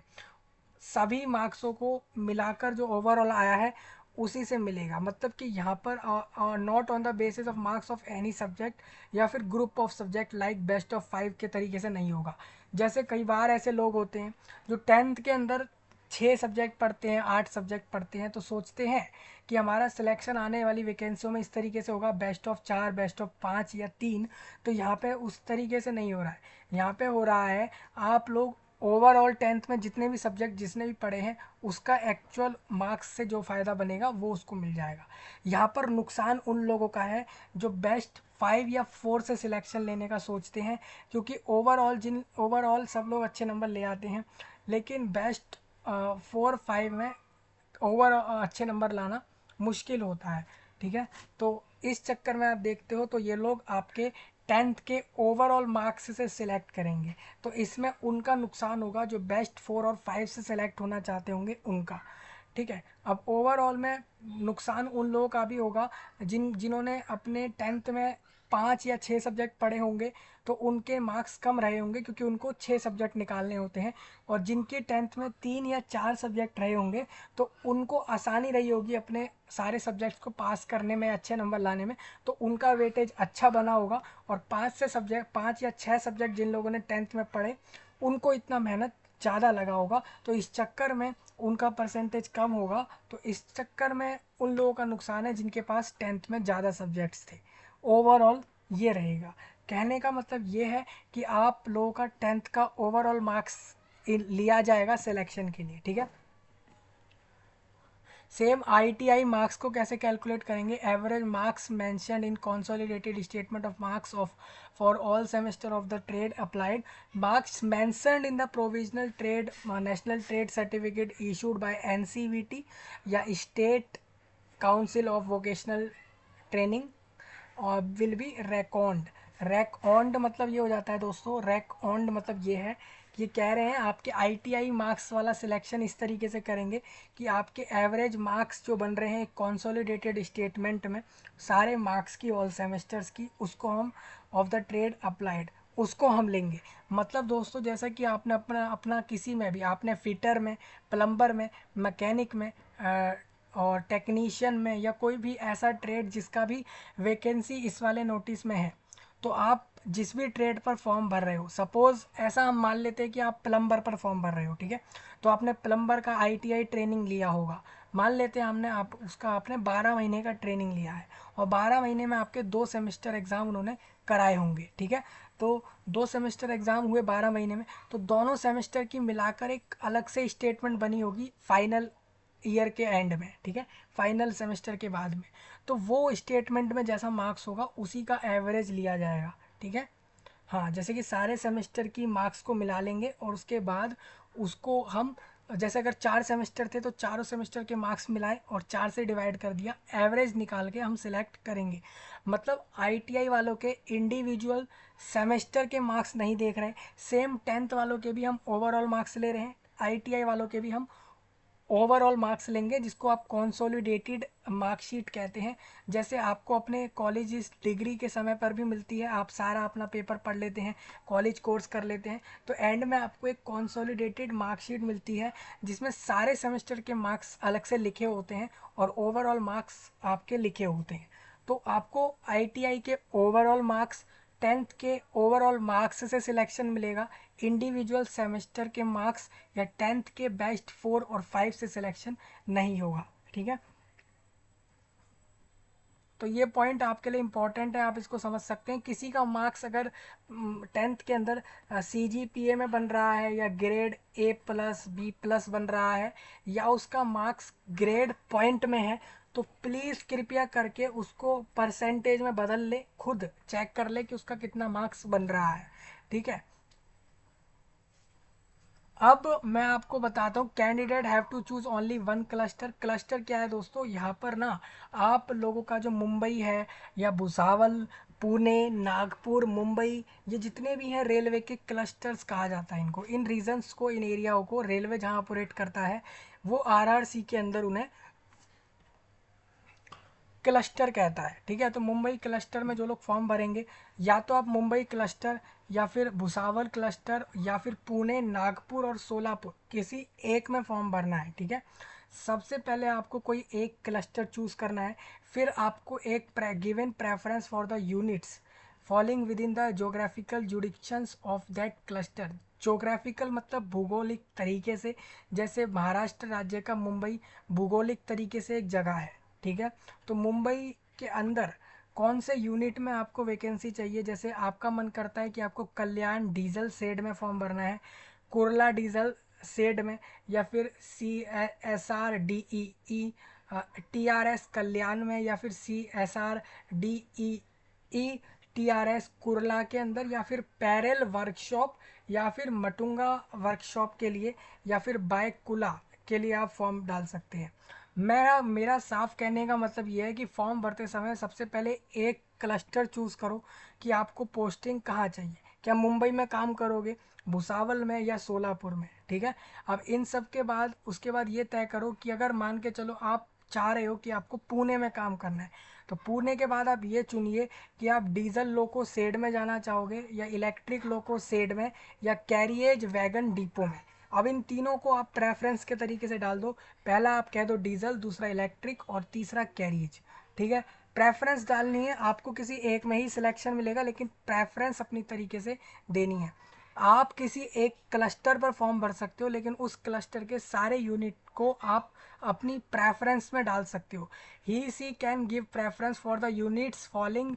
सभी मार्क्सों को मिलाकर जो ओवरऑल आया है उसी से मिलेगा। मतलब कि यहाँ पर not on the basis of marks of any subject या फिर group of subject like best of 5 के तरीके से नहीं होगा। जैसे कई बार ऐसे लोग होते हैं जो 10th के अंदर 6 सब्जेक्ट पढ़ते हैं, 8 सब्जेक्ट पढ़ते हैं, तो सोचते हैं कि हमारा सिलेक्शन आने वाली वैकेंसियों में इस तरीके से होगा बेस्ट ऑफ 4, बेस्ट ऑफ 5 या 3। तो यहाँ पे उस तरीके से नहीं हो रहा है। यहाँ पे हो रहा है आप लोग ओवरऑल 10th में जितने भी सब्जेक्ट जिसने भी पढ़े हैं उसका एक्चुअल मार्क्स से जो फ़ायदा बनेगा वो उसको मिल जाएगा। यहाँ पर नुकसान उन लोगों का है जो बेस्ट 5 या 4 से सिलेक्शन लेने का सोचते हैं, क्योंकि ओवरऑल सब लोग अच्छे नंबर ले आते हैं, लेकिन बेस्ट 4, 5 में ओवर अच्छे नंबर लाना मुश्किल होता है। ठीक है, तो इस चक्कर में आप देखते हो तो ये लोग आपके 10th के ओवरऑल मार्क्स से सिलेक्ट करेंगे, तो इसमें उनका नुकसान होगा जो बेस्ट 4 और 5 से सिलेक्ट होना चाहते होंगे उनका। ठीक है, अब ओवरऑल में नुकसान उन लोगों का भी होगा जिन्होंने अपने 10th में 5 या 6 सब्जेक्ट पढ़े होंगे, तो उनके मार्क्स कम रहे होंगे क्योंकि उनको 6 सब्जेक्ट निकालने होते हैं। और जिनके 10th में 3 या 4 सब्जेक्ट रहे होंगे तो उनको आसानी रही होगी अपने सारे सब्जेक्ट्स को पास करने में, अच्छे नंबर लाने में, तो उनका वेटेज अच्छा बना होगा। और 5 या 6 सब्जेक्ट जिन लोगों ने 10th में पढ़े उनको इतना मेहनत ज़्यादा लगा होगा, तो इस चक्कर में उनका परसेंटेज कम होगा। तो इस चक्कर में उन लोगों का नुकसान है जिनके पास 10th में ज़्यादा सब्जेक्ट्स थे। ओवरऑल ये रहेगा। कहने का मतलब ये है कि आप लोगों का 10th का ओवरऑल मार्क्स लिया जाएगा सिलेक्शन के लिए। ठीक है, सेम आईटीआई मार्क्स को कैसे कैलकुलेट करेंगे? Average marks mentioned in consolidated statement of marks of for all semester of the trade applied, marks mentioned in the provisional trade national trade certificate issued by NCVT या state council of vocational training और will be reckoned. Reckoned मतलब ये हो जाता है दोस्तों, रेकॉन्ड मतलब ये है कि ये कह रहे हैं आपके आईटीआई मार्क्स वाला सिलेक्शन इस तरीके से करेंगे कि आपके एवरेज मार्क्स जो बन रहे हैं एक कंसोलिडेटेड स्टेटमेंट में सारे मार्क्स की ऑल सेमेस्टर्स की, उसको हम ऑफ द ट्रेड अप्लाइड उसको हम लेंगे। मतलब दोस्तों जैसा कि आपने अपना अपना किसी में भी आपने फिटर में, प्लम्बर में, मैकेनिक में और टेक्नीशियन में या कोई भी ऐसा ट्रेड जिसका भी वैकेंसी इस वाले नोटिस में है, तो आप जिस भी ट्रेड पर फॉर्म भर रहे हो, सपोज़ ऐसा हम मान लेते हैं कि आप प्लम्बर पर फॉर्म भर रहे हो, ठीक है, तो आपने प्लम्बर का आईटीआई ट्रेनिंग लिया होगा। मान लेते हैं हमने आप उसका आपने 12 महीने का ट्रेनिंग लिया है और 12 महीने में आपके 2 सेमेस्टर एग्ज़ाम उन्होंने कराए होंगे। ठीक है, तो 2 सेमेस्टर एग्ज़ाम हुए 12 महीने में, तो दोनों सेमेस्टर की मिलाकर एक अलग से स्टेटमेंट बनी होगी फाइनल ईयर के एंड में। ठीक है, फाइनल सेमेस्टर के बाद में, तो वो स्टेटमेंट में जैसा मार्क्स होगा उसी का एवरेज लिया जाएगा। ठीक है, हाँ, जैसे कि सारे सेमेस्टर की मार्क्स को मिला लेंगे और उसके बाद उसको हम, जैसे अगर 4 सेमेस्टर थे तो चारों सेमेस्टर के मार्क्स मिलाए और 4 से डिवाइड कर दिया, एवरेज निकाल के हम सिलेक्ट करेंगे। मतलब आईटीआई वालों के इंडिविजुअल सेमेस्टर के मार्क्स नहीं देख रहे हैं, सेम 10th वालों के भी हम ओवरऑल मार्क्स ले रहे हैं, आईटीआई वालों के भी हम ओवरऑल मार्क्स लेंगे, जिसको आप कंसोलिडेटेड मार्कशीट कहते हैं। जैसे आपको अपने कॉलेज डिग्री के समय पर भी मिलती है, आप सारा अपना पेपर पढ़ लेते हैं, कॉलेज कोर्स कर लेते हैं, तो एंड में आपको एक कंसोलिडेटेड मार्कशीट मिलती है जिसमें सारे सेमेस्टर के मार्क्स अलग से लिखे होते हैं और ओवरऑल मार्क्स आपके लिखे होते हैं। तो आपको आईटीआई के ओवरऑल मार्क्स, 10th के ओवरऑल मार्क्स से सिलेक्शन मिलेगा, इंडिविजुअल सेमेस्टर के मार्क्स या 10th के बेस्ट 4 और 5 से सिलेक्शन नहीं होगा। ठीक है, तो ये पॉइंट आपके लिए इम्पॉर्टेंट है, आप इसको समझ सकते हैं। किसी का मार्क्स अगर 10th के अंदर सीजीपीए में बन रहा है या ग्रेड A+, B+ बन रहा है या उसका मार्क्स ग्रेड पॉइंट में है, तो प्लीज़ कृपया करके उसको परसेंटेज में बदल ले, खुद चेक कर ले कि उसका कितना मार्क्स बन रहा है, ठीक है। अब मैं आपको बताता हूँ, candidate have to choose only one cluster. Cluster क्या है दोस्तों, यहाँ पर ना आप लोगों का जो मुंबई है या भुसावल, पुणे, नागपुर, मुंबई, ये जितने भी हैं रेलवे के क्लस्टर्स कहा जाता है इनको। इन रीजन्स को, इन एरियाओं को रेलवे जहाँ ऑपरेट करता है वो आरआरसी के अंदर उन्हें क्लस्टर कहता है, ठीक है। तो मुंबई क्लस्टर में जो लोग फॉर्म भरेंगे, या तो आप मुंबई क्लस्टर या फिर भुसावल क्लस्टर या फिर पुणे, नागपुर और सोलापुर, किसी एक में फॉर्म भरना है, ठीक है। सबसे पहले आपको कोई एक क्लस्टर चूज करना है, फिर आपको एक given preference for the units falling within the geographical jurisdictions of that cluster. Geographical मतलब भूगोलिक तरीके से, जैसे महाराष्ट्र राज्य का मुंबई भूगोलिक तरीके से एक जगह है, ठीक है। तो मुंबई के अंदर कौन से यूनिट में आपको वैकेंसी चाहिए, जैसे आपका मन करता है कि आपको कल्याण डीजल शेड में फॉर्म भरना है, कुर्ला डीजल शेड में, या फिर CSRDEE TRS कल्याण में, या फिर CSRDEE TRS कुर्ला के अंदर, या फिर पैरेल वर्कशॉप, या फिर मटुंगा वर्कशॉप के लिए, या फिर बायकुला के लिए आप फॉर्म डाल सकते हैं। मेरा साफ कहने का मतलब ये है कि फॉर्म भरते समय सबसे पहले एक क्लस्टर चूज करो कि आपको पोस्टिंग कहाँ चाहिए। क्या मुंबई में काम करोगे, भुसावल में, या सोलापुर में, ठीक है। अब इन सब के बाद उसके बाद ये तय करो कि अगर मान के चलो आप चाह रहे हो कि आपको पुणे में काम करना है, तो पुणे के बाद आप ये चुनिए कि आप डीजल लोको शेड में जाना चाहोगे, या इलेक्ट्रिक लोको शेड में, या कैरियज वैगन डिपो में। अब इन तीनों को आप प्रेफरेंस के तरीके से डाल दो। पहला आप कह दो डीजल, दूसरा इलेक्ट्रिक और तीसरा कैरियज, ठीक है। प्रेफरेंस डालनी है, आपको किसी एक में ही सिलेक्शन मिलेगा, लेकिन प्रेफरेंस अपनी तरीके से देनी है। आप किसी एक क्लस्टर पर फॉर्म भर सकते हो, लेकिन उस क्लस्टर के सारे यूनिट को आप अपनी प्रेफरेंस में डाल सकते हो। He she can give preference for the units falling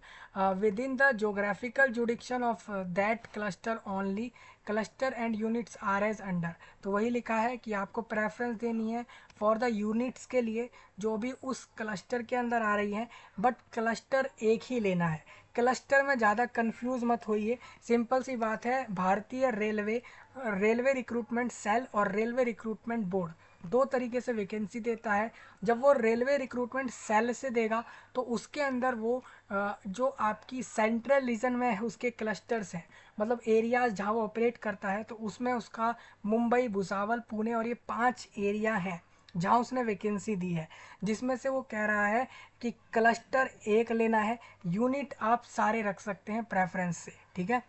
within the geographical jurisdiction of that cluster only. Cluster and units are as under. तो वही लिखा है कि आपको प्रेफरेंस देनी है फॉर द यूनिट्स के लिए जो भी उस क्लस्टर के अंदर आ रही हैं, बट क्लस्टर एक ही लेना है। क्लस्टर में ज़्यादा कंफ्यूज मत होइए, सिंपल सी बात है। भारतीय रेलवे रिक्रूटमेंट सेल और रेलवे रिक्रूटमेंट बोर्ड दो तरीके से वैकेंसी देता है। जब वो रेलवे रिक्रूटमेंट सेल से देगा तो उसके अंदर वो जो आपकी सेंट्रल रीजन में है उसके क्लस्टर्स हैं, मतलब एरियाज जहाँ वो ऑपरेट करता है, तो उसमें उसका मुंबई, भुसावल, पुणे और ये 5 एरिया हैं जहाँ उसने वैकेंसी दी है, जिसमें से वो कह रहा है कि क्लस्टर एक लेना है, यूनिट आप सारे रख सकते हैं प्रेफरेंस से, ठीक है।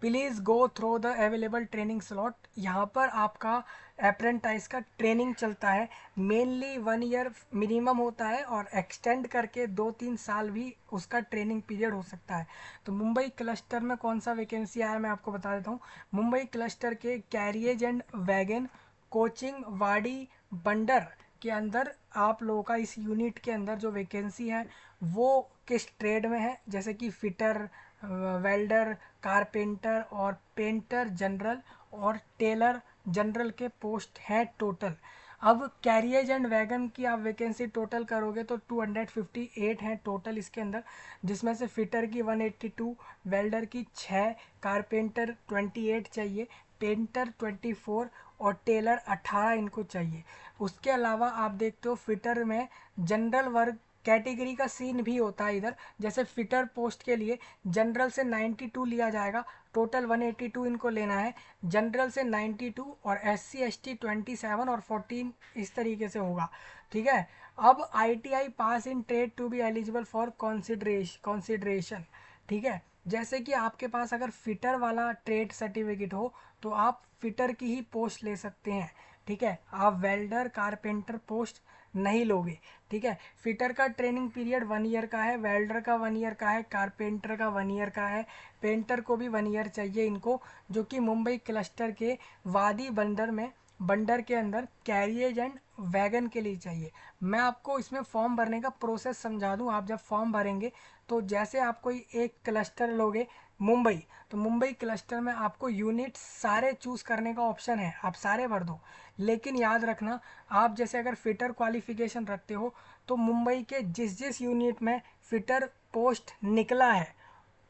Please go through the available training slot. यहाँ पर आपका अप्रेंटाइज का ट्रेनिंग चलता है, मेनली 1 ईयर मिनिमम होता है और एक्सटेंड करके 2-3 साल भी उसका ट्रेनिंग पीरियड हो सकता है। तो मुंबई क्लस्टर में कौन सा वैकेंसी आया मैं आपको बता देता हूँ। मुंबई क्लस्टर के कैरियज एंड वैगन, कोचिंग, वाड़ी, बंडर के अंदर आप लोगों का इस यूनिट के अंदर जो वैकेंसी है वो किस ट्रेड में है, जैसे कि फिटर, वेल्डर, कारपेंटर और पेंटर जनरल और टेलर जनरल के पोस्ट हैं टोटल। अब कैरियज एंड वैगन की आप वैकेंसी टोटल करोगे तो 258 हैं टोटल इसके अंदर, जिसमें से फिटर की 182, वेल्डर की 6, कारपेंटर 28 चाहिए, पेंटर 24 और टेलर 18 इनको चाहिए। उसके अलावा आप देखते हो फिटर में जनरल वर्ग कैटेगरी का सीन भी होता है इधर। जैसे फिटर पोस्ट के लिए जनरल से 92 लिया जाएगा, टोटल 182 इनको लेना है। जनरल से 92 और SC ST 27 और 14 इस तरीके से होगा, ठीक है। अब ITI pass in trade to be eligible for consideration, ठीक है। जैसे कि आपके पास अगर फिटर वाला ट्रेड सर्टिफिकेट हो तो आप फिटर की ही पोस्ट ले सकते हैं, ठीक है। आप वेल्डर, कारपेंटर पोस्ट नहीं लोगे, ठीक है। फिटर का ट्रेनिंग पीरियड 1 ईयर का है, वेल्डर का 1 ईयर का है, कारपेंटर का 1 ईयर का है, पेंटर को भी 1 ईयर चाहिए इनको, जो कि मुंबई क्लस्टर के वादी बंदर के अंदर कैरियज एंड वैगन के लिए चाहिए। मैं आपको इसमें फॉर्म भरने का प्रोसेस समझा दूं। आप जब फॉर्म भरेंगे तो जैसे आप कोई एक क्लस्टर लोगे मुंबई, तो मुंबई क्लस्टर में आपको यूनिट सारे चूज़ करने का ऑप्शन है, आप सारे भर दो। लेकिन याद रखना, आप जैसे अगर फिटर क्वालिफिकेशन रखते हो तो मुंबई के जिस जिस यूनिट में फिटर पोस्ट निकला है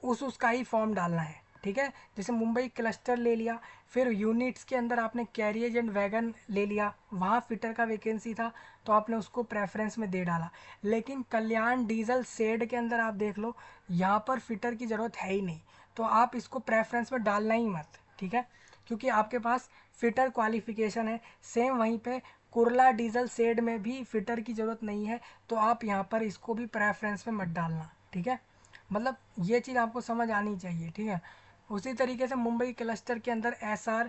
उसका ही फॉर्म डालना है, ठीक है। जैसे मुंबई क्लस्टर ले लिया, फिर यूनिट्स के अंदर आपने कैरियज एंड वैगन ले लिया, वहाँ फिटर का वैकेंसी था तो आपने उसको प्रेफरेंस में दे डाला। लेकिन कल्याण डीजल शेड के अंदर आप देख लो, यहाँ पर फिटर की ज़रूरत है ही नहीं, तो आप इसको प्रेफरेंस में डालना ही मत, ठीक है, क्योंकि आपके पास फिटर क्वालिफिकेशन है। सेम वहीं पे कुर्ला डीजल शेड में भी फिटर की ज़रूरत नहीं है, तो आप यहाँ पर इसको भी प्रेफरेंस में मत डालना, ठीक है। मतलब ये चीज़ आपको समझ आनी चाहिए, ठीक है। उसी तरीके से मुंबई क्लस्टर के अंदर SR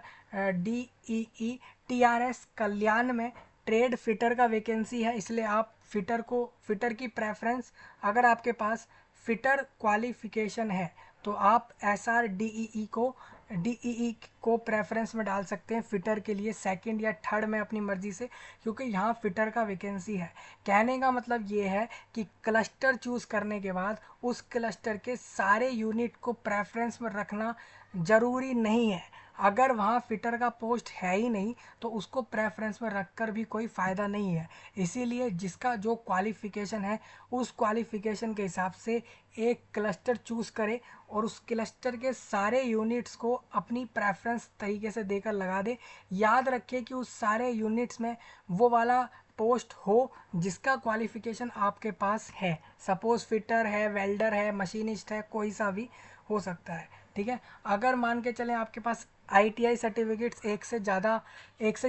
DEE TRS कल्याण में ट्रेड फिटर का वैकेंसी है, इसलिए आप फिटर की प्रेफरेंस, अगर आपके पास फिटर क्वालिफिकेशन है तो आप SR DEE को प्रेफरेंस में डाल सकते हैं फिटर के लिए, सेकंड या थर्ड में अपनी मर्जी से, क्योंकि यहाँ फिटर का वैकेंसी है। कहने का मतलब ये है कि क्लस्टर चूज़ करने के बाद उस क्लस्टर के सारे यूनिट को प्रेफरेंस में रखना ज़रूरी नहीं है। अगर वहाँ फिटर का पोस्ट है ही नहीं तो उसको प्रेफरेंस में रखकर भी कोई फ़ायदा नहीं है। इसीलिए जिसका जो क्वालिफ़िकेशन है उस क्वालिफ़िकेशन के हिसाब से एक क्लस्टर चूज़ करे और उस क्लस्टर के सारे यूनिट्स को अपनी प्रेफरेंस तरीके से देकर लगा दे। याद रखिए कि उस सारे यूनिट्स में वो वाला पोस्ट हो जिसका क्वालिफ़िकेशन आपके पास है। सपोज़ फिटर है, वेल्डर है, मशीनिस्ट है, कोई सा भी हो सकता है, ठीक है। अगर मान के चलें आपके पास ITI सर्टिफिकेट्स एक से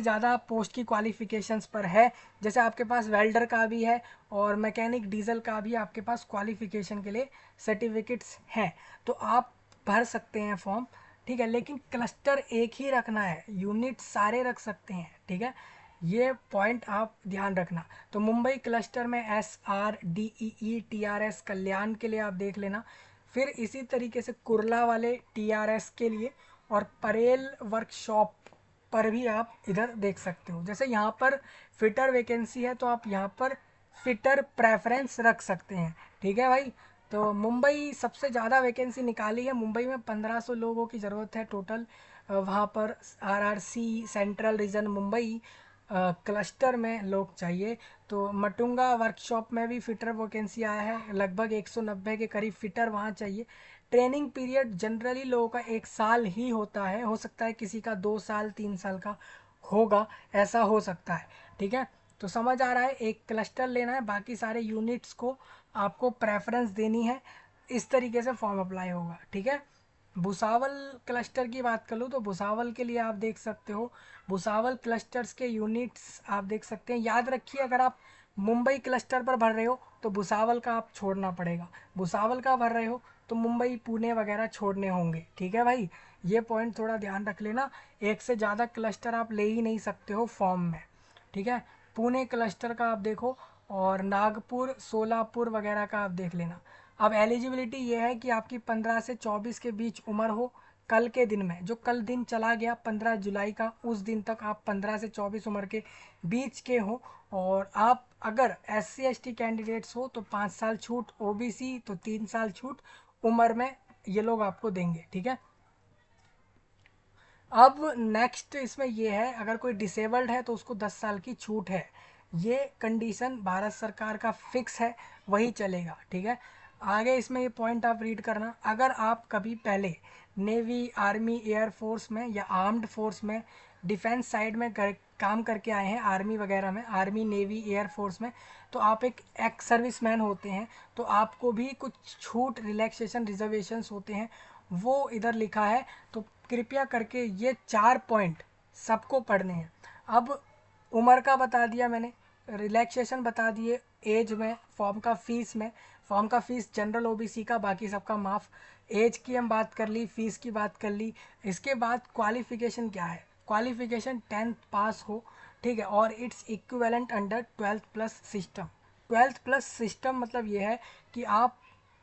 ज़्यादा पोस्ट की क्वालिफ़िकेशंस पर है, जैसे आपके पास वेल्डर का भी है और मैकेनिक डीजल का भी आपके पास क्वालिफ़िकेशन के लिए सर्टिफिकेट्स हैं, तो आप भर सकते हैं फॉर्म, ठीक है। लेकिन क्लस्टर एक ही रखना है, यूनिट सारे रख सकते हैं, ठीक है। ये पॉइंट आप ध्यान रखना। तो मुंबई क्लस्टर में SR DEE TRS कल्याण के लिए आप देख लेना। फिर इसी तरीके से कुर्ला वाले TRS के लिए और परेल वर्कशॉप पर भी आप इधर देख सकते हो। जैसे यहाँ पर फिटर वैकेंसी है तो आप यहाँ पर फिटर प्रेफरेंस रख सकते हैं, ठीक है भाई। तो मुंबई सबसे ज़्यादा वैकेंसी निकाली है, मुंबई में 1500 लोगों की ज़रूरत है टोटल। वहाँ पर RRC central region Mumbai cluster में लोग चाहिए। तो मटुंगा वर्कशॉप में भी फिटर वैकेंसी आया है, लगभग 190 के करीब फिटर वहाँ चाहिए। ट्रेनिंग पीरियड जनरली लोगों का 1 साल ही होता है, हो सकता है किसी का 2 साल 3 साल का होगा, ऐसा हो सकता है, ठीक है। तो समझ आ रहा है, एक क्लस्टर लेना है, बाकी सारे यूनिट्स को आपको प्रेफरेंस देनी है, इस तरीके से फॉर्म अप्लाई होगा, ठीक है। भुसावल क्लस्टर की बात कर लूँ तो भुसावल के लिए आप देख सकते हो, भुसावल क्लस्टर्स के यूनिट्स आप देख सकते हैं। याद रखिए, अगर आप मुंबई क्लस्टर पर भर रहे हो तो भुसावल का आप छोड़ना पड़ेगा, भुसावल का भर रहे हो तो मुंबई पुणे वगैरह छोड़ने होंगे, ठीक है भाई। ये पॉइंट थोड़ा ध्यान रख लेना, एक से ज़्यादा क्लस्टर आप ले ही नहीं सकते हो फॉर्म में, ठीक है। पुणे क्लस्टर का आप देखो और नागपुर सोलापुर वगैरह का आप देख लेना। अब एलिजिबिलिटी ये है कि आपकी 15 से 24 के बीच उम्र हो, कल के दिन में, जो कल दिन चला गया 15 जुलाई का, उस दिन तक आप 15 से 24 उम्र के बीच के हो। और आप अगर SC ST कैंडिडेट्स हो तो 5 साल छूट, OBC तो 3 साल छूट उम्र में ये लोग आपको देंगे, ठीक है। अब नेक्स्ट इसमें ये है, अगर कोई डिसेबल्ड है तो उसको 10 साल की छूट है। ये कंडीशन भारत सरकार का फिक्स है, वही चलेगा, ठीक है। आगे इसमें ये पॉइंट आप रीड करना, अगर आप कभी पहले नेवी, आर्मी, एयरफोर्स में या आर्म्ड फोर्स में डिफेंस साइड में काम करके आए हैं, आर्मी वगैरह में, आर्मी, नेवी, एयरफोर्स में, तो आप एक एक्स सर्विस मैन होते हैं, तो आपको भी कुछ छूट, रिलैक्सेशन, रिजर्वेशंस होते हैं, वो इधर लिखा है। तो कृपया करके ये 4 पॉइंट सबको पढ़ने हैं। अब उम्र का बता दिया मैंने, रिलैक्सेशन बता दिए, एज में, फॉर्म का फीस जनरल OBC का, बाकी सबका माफ़। एज की हम बात कर ली, फीस की बात कर ली। इसके बाद क्वालिफ़िकेशन क्या है, क्वालिफ़िकेशन 10th पास हो, ठीक है, और its equivalent under 12th plus system. 12th plus system मतलब ये है कि आप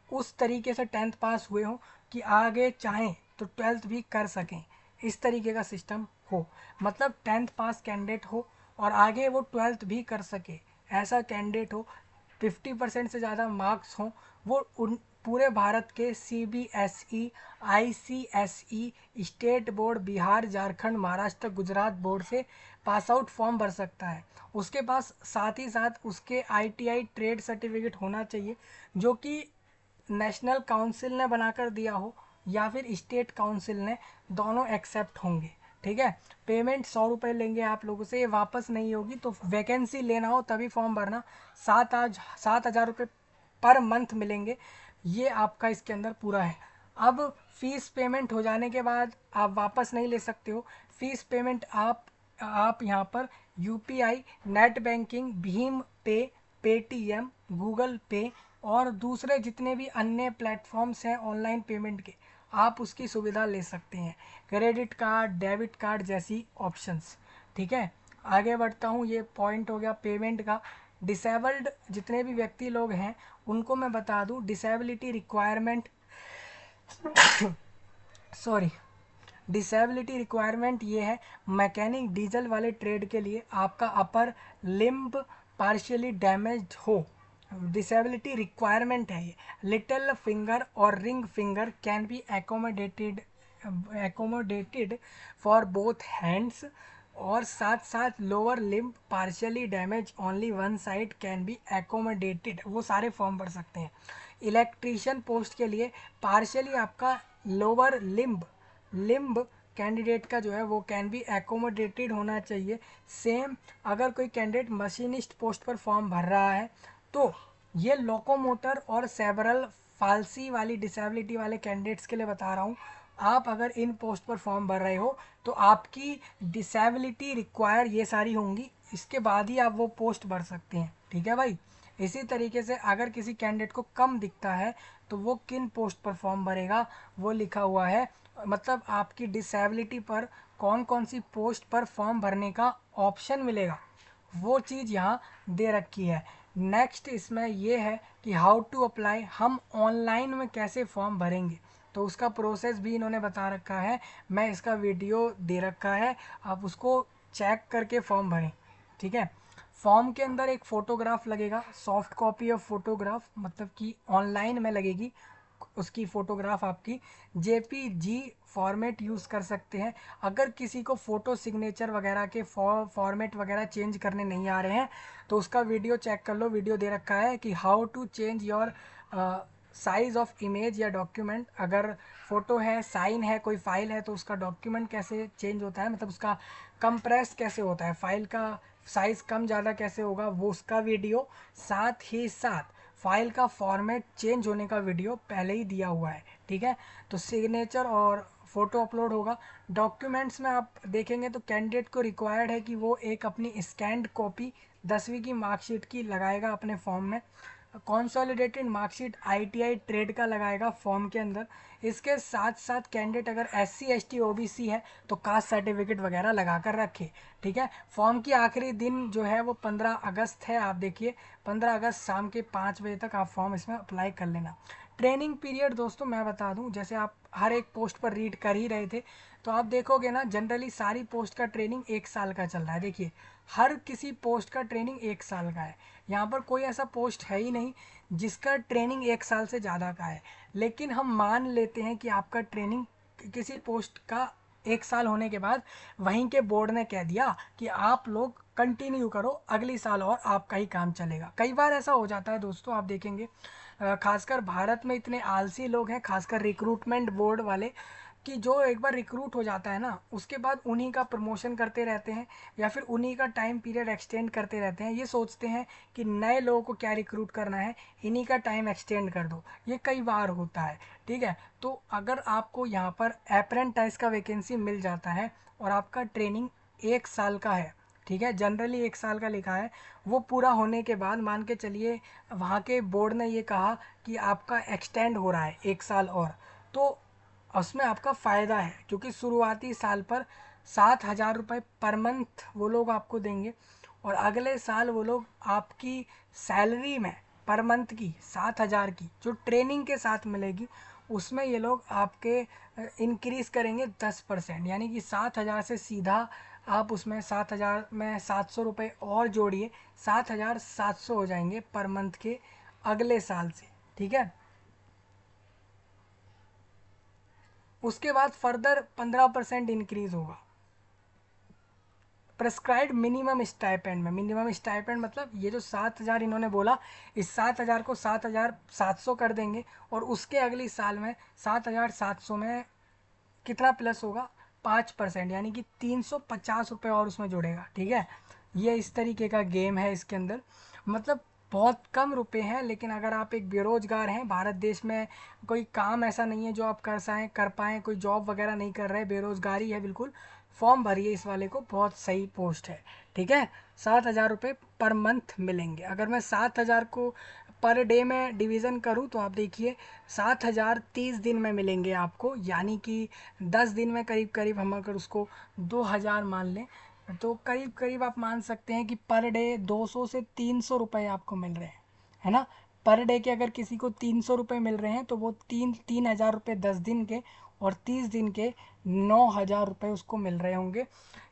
उस तरीके से 10th पास हुए हो कि आगे चाहें तो 12th भी कर सकें, इस तरीके का सिस्टम हो। मतलब 10th पास कैंडिडेट हो और आगे वो 12th भी कर सके, ऐसा कैंडिडेट हो, 50% से ज़्यादा मार्क्स हों, वो उन पूरे भारत के CBSE, ICSE, state board, Bihar, Jharkhand, Maharashtra, Gujarat board से पास आउट फॉर्म भर सकता है। उसके पास साथ ही साथ उसके ITI ट्रेड सर्टिफिकेट होना चाहिए, जो कि नेशनल काउंसिल ने बनाकर दिया हो या फिर स्टेट काउंसिल ने, दोनों एक्सेप्ट होंगे। ठीक है, पेमेंट 100 रुपये लेंगे आप लोगों से, ये वापस नहीं होगी। तो वैकेंसी लेना हो तभी फॉर्म भरना। 7,000 रुपये पर मंथ मिलेंगे, ये आपका इसके अंदर पूरा है। अब फीस पेमेंट हो जाने के बाद आप वापस नहीं ले सकते हो। फीस पेमेंट आप यहाँ पर UPI, नेट बैंकिंग, भीम पे, पेटीएम, गूगल पे और दूसरे जितने भी अन्य प्लेटफॉर्म्स हैं ऑनलाइन पेमेंट के, आप उसकी सुविधा ले सकते हैं। क्रेडिट कार्ड, डेबिट कार्ड जैसी ऑप्शंस। ठीक है, आगे बढ़ता हूँ। ये पॉइंट हो गया पेमेंट का। डिसेबल्ड जितने भी व्यक्ति लोग हैं उनको मैं बता दूँ, disability requirement sorry disability requirement ये है, मैकेनिक डीजल वाले ट्रेड के लिए आपका अपर लिम्ब पार्शियली डैमेज्ड हो, डिसेबिलिटी रिक्वायरमेंट है ये। लिटिल फिंगर और ring finger can be accommodated for both hands, और साथ साथ lower limb partially damage only one side can be accommodated, वो सारे फॉर्म भर सकते हैं। इलेक्ट्रीशियन पोस्ट के लिए पार्शियली आपका लोअर लिम्ब कैंडिडेट का जो है वो कैन बी एकोमोडेटेड होना चाहिए। सेम अगर कोई कैंडिडेट मशीनिस्ट पोस्ट पर फॉर्म भर रहा है तो ये लोकोमोटर और सेवरल फालसी वाली डिसेबिलिटी वाले कैंडिडेट्स के लिए बता रहा हूँ। आप अगर इन पोस्ट पर फॉर्म भर रहे हो तो आपकी डिसेबिलिटी रिक्वायर ये सारी होंगी, इसके बाद ही आप वो पोस्ट भर सकते हैं। ठीक है भाई। इसी तरीके से अगर किसी कैंडिडेट को कम दिखता है तो वो किन पोस्ट पर फॉर्म भरेगा वो लिखा हुआ है, मतलब आपकी डिसेबिलिटी पर कौन कौन सी पोस्ट पर फॉर्म भरने का ऑप्शन मिलेगा, वो चीज़ यहाँ दे रखी है। नेक्स्ट इसमें ये है कि हाउ टू अप्लाई, हम ऑनलाइन में कैसे फॉर्म भरेंगे, तो उसका प्रोसेस भी इन्होंने बता रखा है। मैं इसका वीडियो दे रखा है, आप उसको चेक करके फॉर्म भरें। ठीक है, फॉर्म के अंदर एक फ़ोटोग्राफ लगेगा, सॉफ्ट कॉपी ऑफ फोटोग्राफ, मतलब कि ऑनलाइन में लगेगी उसकी फ़ोटोग्राफ। आपकी JPG फॉर्मेट यूज़ कर सकते हैं। अगर किसी को फ़ोटो सिग्नेचर वगैरह के फॉर्मेट वगैरह चेंज करने नहीं आ रहे हैं तो उसका वीडियो चेक कर लो, वीडियो दे रखा है कि how to change your size of image या डॉक्यूमेंट। अगर फ़ोटो है, साइन है, कोई फाइल है तो उसका डॉक्यूमेंट कैसे चेंज होता है, मतलब उसका कंप्रेस कैसे होता है, फाइल का साइज़ कम ज़्यादा कैसे होगा, वो उसका वीडियो। साथ ही साथ फाइल का फॉर्मेट चेंज होने का वीडियो पहले ही दिया हुआ है। ठीक है, तो सिग्नेचर और फ़ोटो अपलोड होगा। डॉक्यूमेंट्स में आप देखेंगे तो कैंडिडेट को रिक्वायर्ड है कि वो एक अपनी स्कैन्ड कॉपी 10वीं की मार्कशीट की लगाएगा अपने फॉर्म में। कॉन्सोलिडेटेड मार्कशीट ITI ट्रेड का लगाएगा फॉर्म के अंदर। इसके साथ साथ कैंडिडेट अगर SC ST OBC है तो कास्ट सर्टिफिकेट वगैरह लगा कर रखे। ठीक है, फॉर्म की आखिरी दिन जो है वो 15 अगस्त है। आप देखिए 15 अगस्त शाम के 5 बजे तक आप फॉर्म इसमें अप्लाई कर लेना। ट्रेनिंग पीरियड दोस्तों मैं बता दूं, जैसे आप हर एक पोस्ट पर रीड कर ही रहे थे तो आप देखोगे ना, जनरली सारी पोस्ट का ट्रेनिंग 1 साल का चल रहा है। देखिए हर किसी पोस्ट का ट्रेनिंग 1 साल का है। यहाँ पर कोई ऐसा पोस्ट है ही नहीं जिसका ट्रेनिंग 1 साल से ज़्यादा का है। लेकिन हम मान लेते हैं कि आपका ट्रेनिंग किसी पोस्ट का 1 साल होने के बाद वहीं के बोर्ड ने कह दिया कि आप लोग कंटिन्यू करो, अगली साल और आपका ही काम चलेगा। कई बार ऐसा हो जाता है दोस्तों, आप देखेंगे खासकर भारत में इतने आलसी लोग हैं, खासकर रिक्रूटमेंट बोर्ड वाले, कि जो एक बार रिक्रूट हो जाता है ना उसके बाद उन्हीं का प्रमोशन करते रहते हैं या फिर उन्हीं का टाइम पीरियड एक्सटेंड करते रहते हैं। ये सोचते हैं कि नए लोगों को क्या रिक्रूट करना है, इन्हीं का टाइम एक्सटेंड कर दो। ये कई बार होता है। ठीक है, तो अगर आपको यहाँ पर अप्रेंटिस का वैकेंसी मिल जाता है और आपका ट्रेनिंग 1 साल का है, ठीक है, जनरली 1 साल का लिखा है, वो पूरा होने के बाद मान के चलिए वहाँ के बोर्ड ने ये कहा कि आपका एक्सटेंड हो रहा है 1 साल और, तो उसमें आपका फ़ायदा है क्योंकि शुरुआती साल पर 7,000 रुपये पर मंथ वो लोग आपको देंगे और अगले साल वो लोग आपकी सैलरी में पर मंथ की 7,000 की जो ट्रेनिंग के साथ मिलेगी उसमें ये लोग आपके इंक्रीज़ करेंगे 10%, यानी कि 7,000 से सीधा आप उसमें 7,000 में 700 रुपये और जोड़िए, 7,700 हो जाएंगे पर मंथ के अगले साल से। ठीक है, उसके बाद फर्दर 15% इंक्रीज होगा प्रेस्क्राइब्ड मिनिमम स्टाइपेंड में। मिनिमम स्टाइपेंड मतलब ये जो 7,000 इन्होंने बोला, इस 7,000 को 7,700 कर देंगे और उसके अगली साल में 7,700 में कितना प्लस होगा, 5%, यानी कि 350 रुपये और उसमें जुड़ेगा। ठीक है, ये इस तरीके का गेम है इसके अंदर। मतलब बहुत कम रुपए हैं, लेकिन अगर आप एक बेरोजगार हैं, भारत देश में कोई काम ऐसा नहीं है जो आप कर पाएँ, कोई जॉब वगैरह नहीं कर रहे, बेरोजगारी है बिल्कुल, फॉर्म भरिए इस वाले को, बहुत सही पोस्ट है। ठीक है, 7,000 रुपये पर मंथ मिलेंगे। अगर मैं 7,000 को पर डे में डिवीज़न करूँ तो आप देखिए 7,000 30 दिन में मिलेंगे आपको, यानी कि 10 दिन में करीब करीब हम अगर उसको 2,000 मान लें तो करीब करीब आप मान सकते हैं कि पर डे 200 से 300 रुपये आपको मिल रहे हैं, है ना। पर डे के अगर किसी को 300 रुपये मिल रहे हैं तो वो 3,000 रुपये 10 दिन के और 30 दिन के 9,000 रुपये उसको मिल रहे होंगे,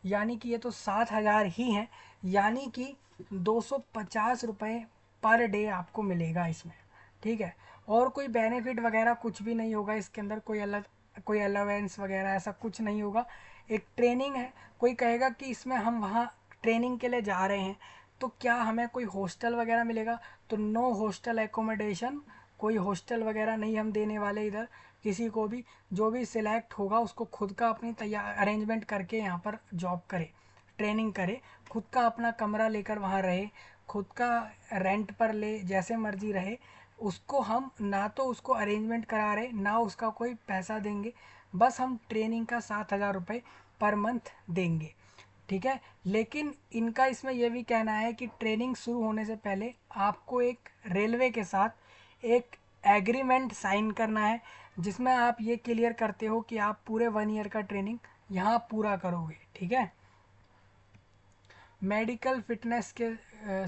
यानी कि ये तो 7,000 ही हैं, यानी कि 250 रुपये पर डे आपको मिलेगा इसमें। ठीक है, और कोई बेनिफिट वगैरह कुछ भी नहीं होगा इसके अंदर, कोई अलावेंस वगैरह ऐसा कुछ नहीं होगा। एक ट्रेनिंग है, कोई कहेगा कि इसमें हम वहाँ ट्रेनिंग के लिए जा रहे हैं तो क्या हमें कोई हॉस्टल वगैरह मिलेगा, तो नो हॉस्टल एकोमोडेशन, कोई हॉस्टल वगैरह नहीं हम देने वाले इधर किसी को भी। जो भी सिलेक्ट होगा उसको खुद का अपनी तैयार अरेंजमेंट करके यहाँ पर जॉब करे, ट्रेनिंग करे, खुद का अपना कमरा लेकर वहाँ रहे, खुद का रेंट पर ले, जैसे मर्जी रहे। उसको हम ना तो उसको अरेंजमेंट करा रहे, ना उसका कोई पैसा देंगे, बस हम ट्रेनिंग का 7,000 रुपये पर मंथ देंगे। ठीक है, लेकिन इनका इसमें यह भी कहना है कि ट्रेनिंग शुरू होने से पहले आपको एक रेलवे के साथ एक एग्रीमेंट साइन करना है, जिसमें आप ये क्लियर करते हो कि आप पूरे 1 ईयर का ट्रेनिंग यहाँ पूरा करोगे। ठीक है, मेडिकल फिटनेस के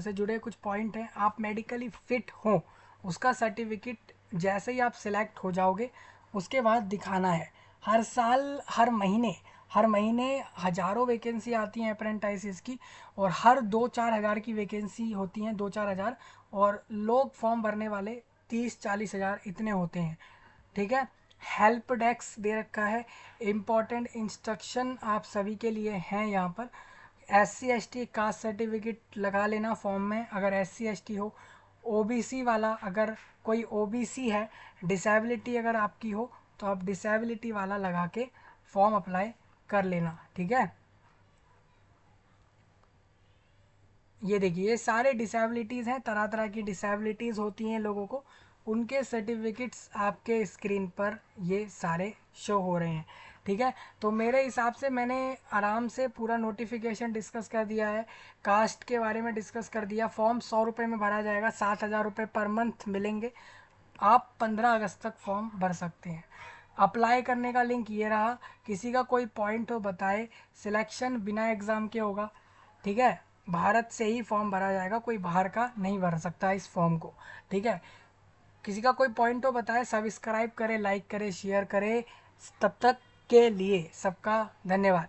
से जुड़े कुछ पॉइंट हैं। आप मेडिकली फिट हो उसका सर्टिफिकेट जैसे ही आप सिलेक्ट हो जाओगे उसके बाद दिखाना है। हर साल हर महीने हज़ारों वैकेंसी आती हैं अप्रेंटिसेस की, और हर 2-4 हज़ार की वैकेंसी होती हैं, 2-4 हज़ार, और लोग फॉर्म भरने वाले 30-40 हज़ार इतने होते हैं। ठीक है, हेल्प डेस्क दे रखा है, इम्पॉर्टेंट इंस्ट्रक्शन आप सभी के लिए हैं यहाँ पर। SC ST कास्ट सर्टिफिकेट लगा लेना फॉर्म में अगर SC ST हो। OBC वाला, अगर कोई OBC है, डिसेबिलिटी अगर आपकी हो तो आप डिसेबिलिटी वाला लगा के फॉर्म अप्लाई कर लेना। ठीक है, ये देखिए ये सारे डिसेबिलिटीज़ हैं, तरह तरह की डिसेबिलिटीज़ होती हैं लोगों को, उनके सर्टिफिकेट्स आपके स्क्रीन पर ये सारे शो हो रहे हैं। ठीक है, तो मेरे हिसाब से मैंने आराम से पूरा नोटिफिकेशन डिस्कस कर दिया है, कास्ट के बारे में डिस्कस कर दिया। फॉर्म 100 रुपये में भरा जाएगा, 7,000 रुपये पर मंथ मिलेंगे। आप 15 अगस्त तक फॉर्म भर सकते हैं। अप्लाई करने का लिंक ये रहा, किसी का कोई पॉइंट हो बताए। सिलेक्शन बिना एग्ज़ाम के होगा। ठीक है, भारत से ही फॉर्म भरा जाएगा, कोई बाहर का नहीं भर सकता इस फॉर्म को। ठीक है, किसी का कोई पॉइंट हो बताए, सब्सक्राइब करें, लाइक करें, शेयर करें। तब तक के लिए सबका धन्यवाद।